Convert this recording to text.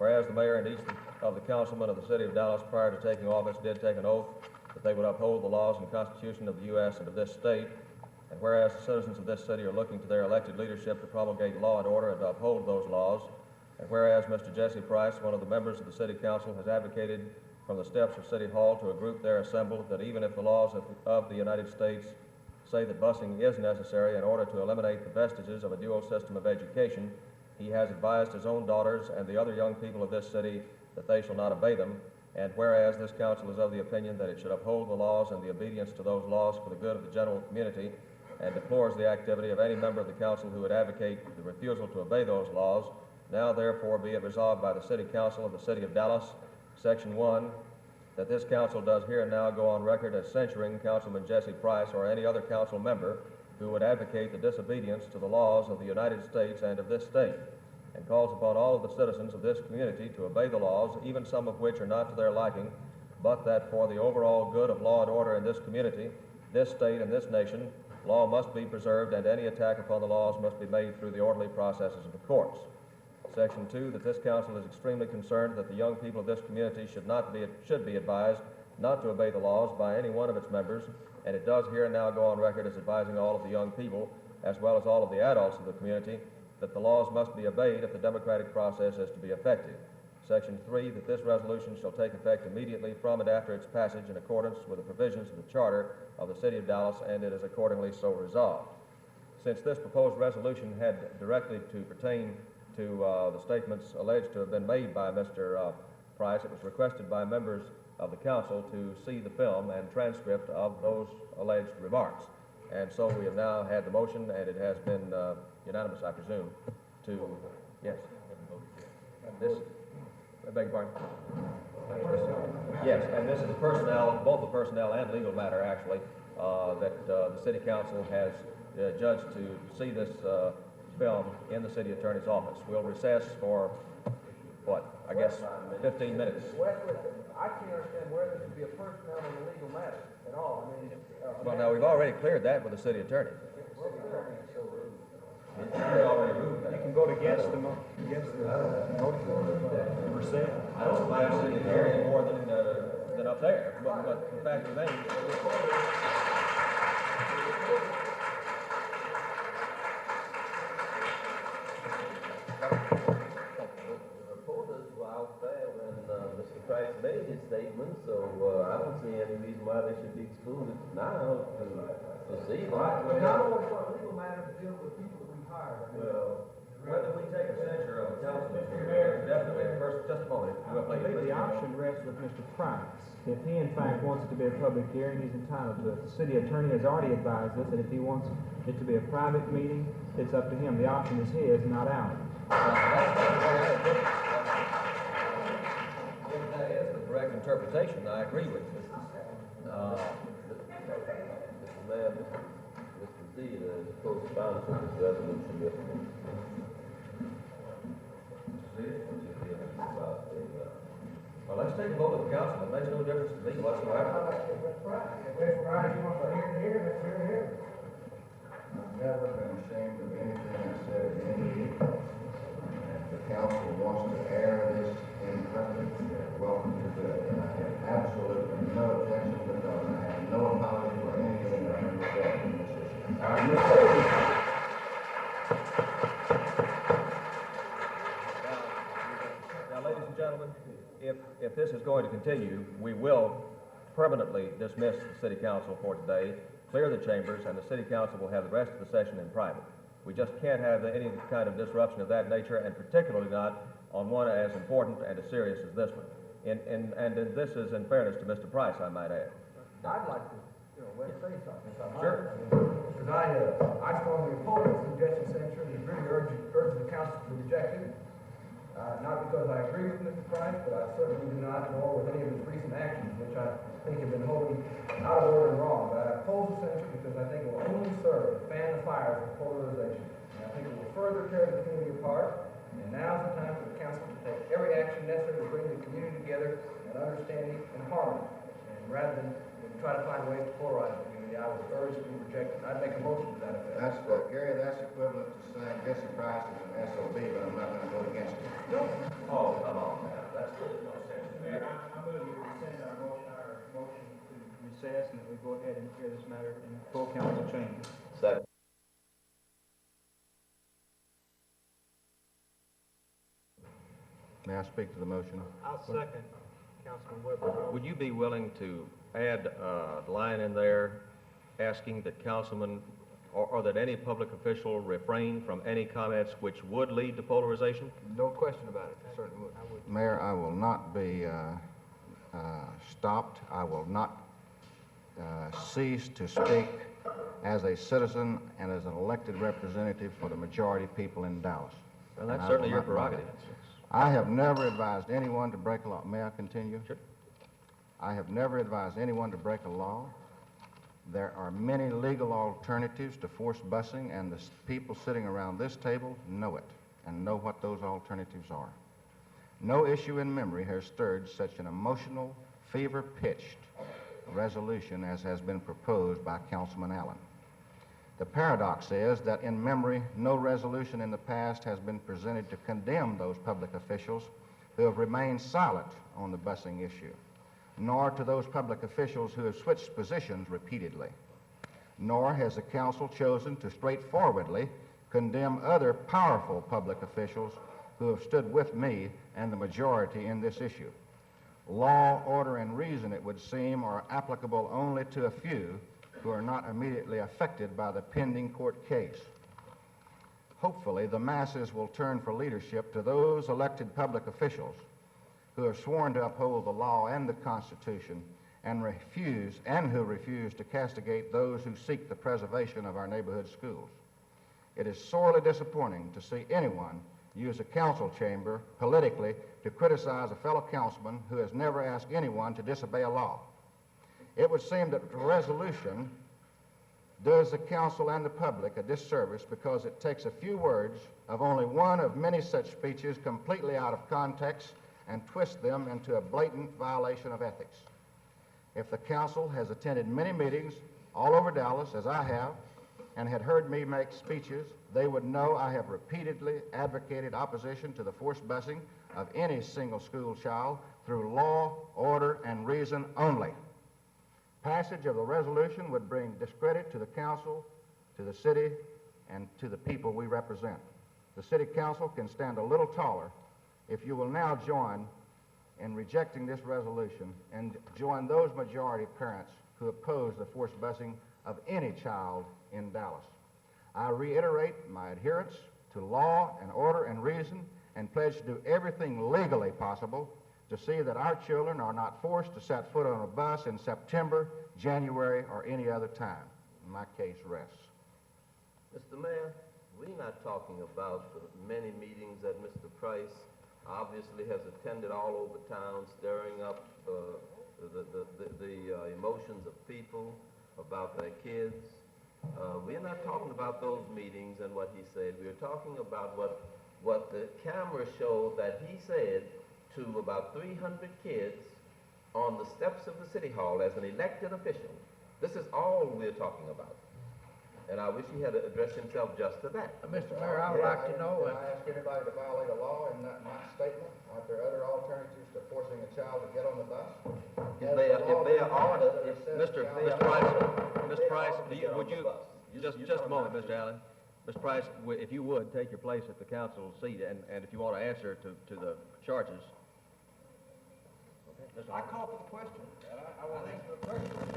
whereas the mayor and each of the councilmen of the city of Dallas prior to taking office did take an oath that they would uphold the laws and Constitution of the U.S. and of this state, and whereas the citizens of this city are looking to their elected leadership to promulgate law and order and to uphold those laws, and whereas Mr. Jesse Price, one of the members of the city council, has advocated from the steps of City Hall to a group there assembled that even if the laws of the United States say that busing is necessary in order to eliminate the vestiges of a dual system of education, he has advised his own daughters and the other young people of this city that they shall not obey them, and whereas this council is of the opinion that it should uphold the laws and the obedience to those laws for the good of the general community, and deplores the activity of any member of the council who would advocate the refusal to obey those laws, now therefore be it resolved by the City Council of the City of Dallas, Section 1, that this council does here and now go on record as censuring Councilman Jesse Price or any other council member who would advocate the disobedience to the laws of the United States and of this state, and calls upon all of the citizens of this community to obey the laws, even some of which are not to their liking, but that for the overall good of law and order in this community, this state, and this nation, law must be preserved, and any attack upon the laws must be made through the orderly processes of the courts. Section 2, that this council is extremely concerned that the young people of this community should be advised not to obey the laws by any one of its members, and it does here and now go on record as advising all of the young people, as well as all of the adults of the community, that the laws must be obeyed if the democratic process is to be effective. Section 3, that this resolution shall take effect immediately from and after its passage in accordance with the provisions of the Charter of the City of Dallas, and it is accordingly so resolved. Since this proposed resolution had directly to pertain to the statements alleged to have been made by Mr. Price, it was requested by members of the council to see the film and transcript of those alleged remarks. And so we have now had the motion, and it has been unanimous, I presume, to, yes. This, I beg your pardon? Yes, and this is a personnel, both a personnel and legal matter, actually, that the city council has judged to see this film in the city attorney's office. We'll recess for, what, I guess 15 minutes. I can't understand where there could be a personnel and a legal matter at all. I mean, well, now, we've already cleared that with the city attorney. You can vote against the motion. Recess. I don't mind sitting here any more than up there, but the fact remains. Mr. Price made his statement, so I don't see any reason why they should be excluded now to see them. Right, but I don't want a legal matter to deal with people that we hired. Well, whether we take a censure of a councilman here, definitely, first, just a moment, if you will, I believe please. the option rests with Mr. Price. If he in fact wants it to be a public hearing, he's entitled to it. The city attorney has already advised us that if he wants it to be a private meeting, it's up to him. The option is his, not ours. If that is the correct interpretation, I agree with you. Mr. Mayor, Mr. Z is co-sponsor of this resolution yesterday. Well, let's take a vote of the council. It makes no difference to me whatsoever. I've never been ashamed of anything I said in any meeting. If the council wants to air this in public, they're welcome to do it. And I have absolutely no objection because I have no apology for anything that I've said in this issue. Now, ladies and gentlemen, if this is going to continue, we will permanently dismiss the city council for today, clear the chambers, and the city council will have the rest of the session in private. We just can't have any kind of disruption of that nature, and particularly not on one as important and as serious as this one. And this is in fairness to Mr. Price, I might add. I'd like to, say something. Sure. Because I strongly oppose the suggestion censure and really urge the council to reject it. Not because I agree with Mr. Price, but I certainly do not, nor with any of his recent actions, which I think have been wholly out of order and wrong. But I oppose the censure because I think it will only serve to fan the fires of polarization. And I think it will further tear the community apart. And now's the time for the council to take every action necessary to bring the community together and understanding and harmony. And rather than try to find ways to polarize the community, I would urge it to be rejected. I'd make a motion to that effect. Gary, that's equivalent to saying Jesse Price is an SOB, but I'm not going to vote against him. Oh, come on. recess and that we go ahead and hear this matter in full council chamber. Second. May I speak to the motion? I'll second Councilman Weber. Would you be willing to add a line in there asking that councilmen or that any public official refrain from any comments which would lead to polarization? No question about it, I certainly would. Mayor, I will not be stopped. I will not cease to speak as a citizen and as an elected representative for the majority people in Dallas. Well, that's And I certainly will your not bother. prerogative. I have never advised anyone to break a law. May I continue? Sure. I have never advised anyone to break a law. There are many legal alternatives to forced busing, and the people sitting around this table know it and know what those alternatives are. No issue in memory has stirred such an emotional, fever-pitched resolution as has been proposed by Councilman Allen. The paradox is that in memory, no resolution in the past has been presented to condemn those public officials who have remained silent on the busing issue, nor to those public officials who have switched positions repeatedly. Nor has the council chosen to straightforwardly condemn other powerful public officials who have stood with me and the majority in this issue. Law, order, and reason, it would seem, are applicable only to a few who are not immediately affected by the pending court case. Hopefully, the masses will turn for leadership to those elected public officials who have sworn to uphold the law and the Constitution and who refuse to castigate those who seek the preservation of our neighborhood schools. It is sorely disappointing to see anyone use a council chamber politically to criticize a fellow councilman who has never asked anyone to disobey a law. It would seem that the resolution does the council and the public a disservice because it takes a few words of only one of many such speeches completely out of context and twists them into a blatant violation of ethics. If the council has attended many meetings all over Dallas, as I have, and had heard me make speeches, they would know I have repeatedly advocated opposition to the forced busing of any single school child through law, order, and reason only. Passage of the resolution would bring discredit to the council, to the city, and to the people we represent. The city council can stand a little taller if you will now join in rejecting this resolution and join those majority parents who oppose the forced busing of any child in Dallas. I reiterate my adherence to law and order and reason and pledge to do everything legally possible to see that our children are not forced to set foot on a bus in September, January, or any other time. My case rests. Mr. Mayor, we're not talking about the many meetings that Mr. Price obviously has attended all over town, stirring up the emotions of people about their kids. We're not talking about those meetings and what he said. We're talking about what the camera showed that he said to about 300 kids on the steps of the City Hall as an elected official. This is all we're talking about. And I wish he had addressed himself just to that. Mr. Mayor, I would like to know, Did I ask anybody to violate a law in that my statement? Aren't there other alternatives to forcing a child to get on the bus? If they are ordered, Mr. Price, would you, just a moment, Mr. Allen. Mr. Price, if you would, take your place at the council seat, and if you want to answer to the charges. I called for the question, and I want to answer the question.